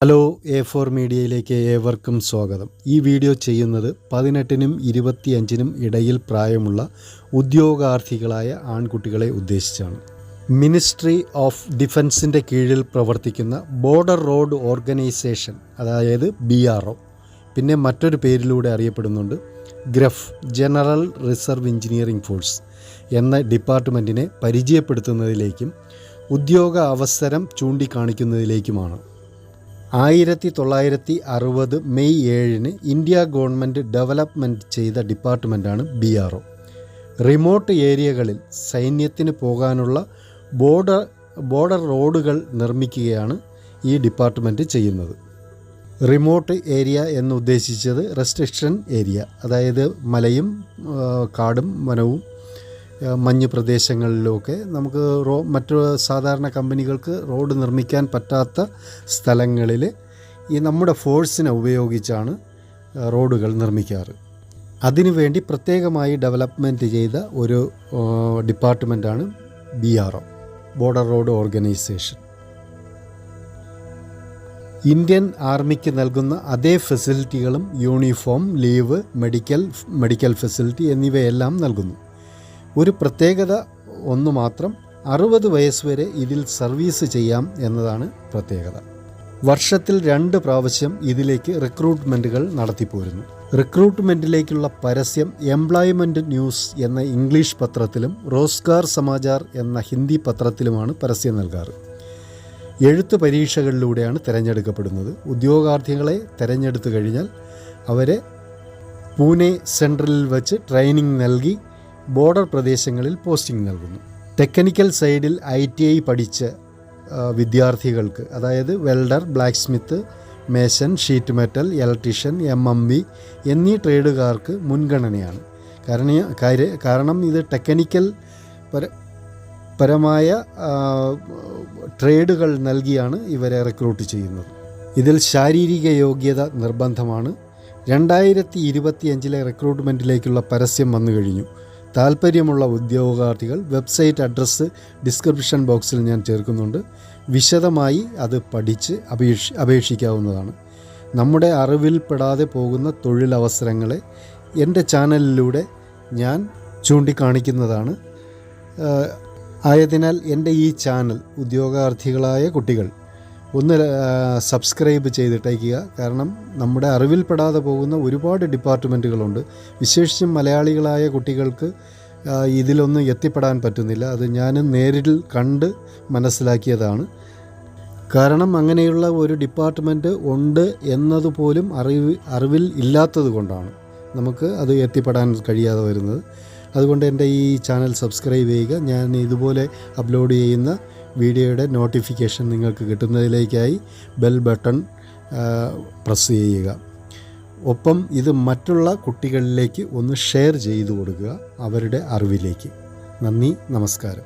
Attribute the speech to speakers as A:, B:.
A: Hello A4 മീഡിയയിലേക്ക് ഏവർക്കും സ്വാഗതം. ഈ വീഡിയോ ചെയ്യുന്നത് 18നും 25നും ഇടയിൽ പ്രായമുള്ള ഉദ്യോഗാർത്ഥികളായ ആൺകുട്ടികളെ ഉദ്ദേശിച്ചാണ്. മിനിസ്ട്രി ഓഫ് ഡിഫൻസിൻ്റെ കീഴിൽ പ്രവർത്തിക്കുന്ന ബോർഡർ റോഡ് ഓർഗനൈസേഷൻ, അതായത് BRO, പിന്നെ മറ്റൊരു പേരിലൂടെ അറിയപ്പെടുന്നുണ്ട് ഗ്രഫ്, ജനറൽ റിസർവ് എഞ്ചിനീയറിംഗ് ഫോഴ്സ് എന്ന ഡിപ്പാർട്ട്മെൻറ്റിനെ പരിചയപ്പെടുത്തുന്നതിലേക്കും ഉദ്യോഗ അവസരം ചൂണ്ടിക്കാണിക്കുന്നതിലേക്കുമാണ്. 1960 മെയ് 7 ഇന്ത്യ ഗവൺമെൻറ് ഡെവലപ്മെൻറ്റ് ചെയ്ത ഡിപ്പാർട്ട്മെൻറ്റാണ് BRO. റിമോട്ട് ഏരിയകളിൽ സൈന്യത്തിന് പോകാനുള്ള ബോർഡർ റോഡുകൾ നിർമ്മിക്കുകയാണ് ഈ ഡിപ്പാർട്ട്മെൻറ്റ് ചെയ്യുന്നത്. റിമോട്ട് ഏരിയ എന്ന് ഉദ്ദേശിച്ചത് റെസ്ട്രിക്ഷൻ ഏരിയ, അതായത് മലയും കാടും വനവും മഞ്ഞ് പ്രദേശങ്ങളിലൊക്കെ നമുക്ക് മറ്റു സാധാരണ കമ്പനികൾക്ക് റോഡ് നിർമ്മിക്കാൻ പറ്റാത്ത സ്ഥലങ്ങളിൽ ഈ നമ്മുടെ ഫോഴ്സിനെ ഉപയോഗിച്ചാണ് റോഡുകൾ നിർമ്മിക്കാറ്. അതിനുവേണ്ടി പ്രത്യേകമായി ഡെവലപ്മെൻറ്റ് ചെയ്ത ഒരു ഡിപ്പാർട്ട്മെൻറ്റാണ് BRO, border road organisation. Indian ആർമിക്ക് നൽകുന്ന അതേ ഫെസിലിറ്റികളും യൂണിഫോം, ലീവ്, മെഡിക്കൽ ഫെസിലിറ്റി എന്നിവയെല്ലാം നൽകുന്നു. ഒരു പ്രത്യേകത ഒന്ന് മാത്രം, 60 വയസ്സ് വരെ ഇതിൽ സർവീസ് ചെയ്യാം എന്നതാണ് പ്രത്യേകത. വർഷത്തിൽ 2 പ്രാവശ്യം ഇതിലേക്ക് റിക്രൂട്ട്മെൻറ്റുകൾ നടത്തിപ്പോരുന്നു. റിക്രൂട്ട്മെൻറ്റിലേക്കുള്ള പരസ്യം എംപ്ലോയ്മെൻറ്റ് ന്യൂസ് എന്ന ഇംഗ്ലീഷ് പത്രത്തിലും റോസ്ഗാർ സമാചാർ എന്ന ഹിന്ദി പത്രത്തിലുമാണ് പരസ്യം നൽകാറ്. എഴുത്ത് പരീക്ഷകളിലൂടെയാണ് തിരഞ്ഞെടുക്കപ്പെടുന്നത്. ഉദ്യോഗാർത്ഥികളെ തിരഞ്ഞെടുത്തു കഴിഞ്ഞാൽ അവരെ പൂനെ സെൻട്രലിൽ വച്ച് ട്രെയിനിങ് നൽകി ബോർഡർ പ്രദേശങ്ങളിൽ പോസ്റ്റിംഗ് നൽകുന്നു. ടെക്നിക്കൽ സൈഡിൽ ITI പഠിച്ച വിദ്യാർത്ഥികൾക്ക്, അതായത് welder, black Smith, Mason, sheet metal, electrician, MMB എന്നീ ട്രേഡുകാർക്ക് മുൻഗണനയാണ്. കാരണം ഇത് ടെക്നിക്കൽ പരമായ ട്രേഡുകൾ നൽകിയാണ് ഇവരെ റിക്രൂട്ട് ചെയ്യുന്നത്. ഇതിൽ ശാരീരിക യോഗ്യത നിർബന്ധമാണ്. 2025 റിക്രൂട്ട്മെൻറ്റിലേക്കുള്ള പരസ്യം വന്നു കഴിഞ്ഞു. താൽപ്പര്യമുള്ള ഉദ്യോഗാർത്ഥികൾ വെബ്സൈറ്റ് അഡ്രസ്സ് ഡിസ്ക്രിപ്ഷൻ ബോക്സിൽ ഞാൻ ചേർക്കുന്നുണ്ട്. വിശദമായി അത് പഠിച്ച് അപേക്ഷിക്കാവുന്നതാണ്. നമ്മുടെ അറിവിൽപ്പെടാതെ പോകുന്ന തൊഴിലവസരങ്ങളെ എൻ്റെ ചാനലിലൂടെ ഞാൻ ചൂണ്ടിക്കാണിക്കുന്നതാണ്. ആയതിനാൽ എൻ്റെ ഈ ചാനൽ ഉദ്യോഗാർത്ഥികളായ കുട്ടികൾ ഒന്ന് സബ്സ്ക്രൈബ് ചെയ്തിട്ടേക്കുക. കാരണം നമ്മുടെ അറിവിൽപ്പെടാതെ പോകുന്ന ഒരുപാട് ഡിപ്പാർട്ട്മെൻറ്റുകളുണ്ട്. വിശേഷിച്ചും മലയാളികളായ കുട്ടികൾക്ക് ഇതിലൊന്നും എത്തിപ്പെടാൻ പറ്റുന്നില്ല. അത് ഞാൻ നേരിൽ കണ്ട് മനസ്സിലാക്കിയതാണ്. കാരണം അങ്ങനെയുള്ള ഒരു ഡിപ്പാർട്ട്മെൻറ്റ് ഉണ്ട് എന്നതുപോലും അറിവിൽ ഇല്ലാത്തത് കൊണ്ടാണ് നമുക്ക് അത് എത്തിപ്പെടാൻ കഴിയാതെ വരുന്നത്. അതുകൊണ്ട് എൻ്റെ ഈ ചാനൽ സബ്സ്ക്രൈബ് ചെയ്യുക. ഞാൻ ഇതുപോലെ അപ്ലോഡ് ചെയ്യുന്ന വീഡിയോയുടെ നോട്ടിഫിക്കേഷൻ നിങ്ങൾക്ക് കിട്ടുന്നതിലേക്കായി ബെൽ ബട്ടൺ പ്രസ് ചെയ്യുക. ഒപ്പം ഇത് മറ്റുള്ള കുട്ടികളിലേക്ക് ഒന്ന് ഷെയർ ചെയ്തു കൊടുക്കുക, അവരുടെ അറിവിലേക്ക്. നന്ദി, നമസ്കാരം.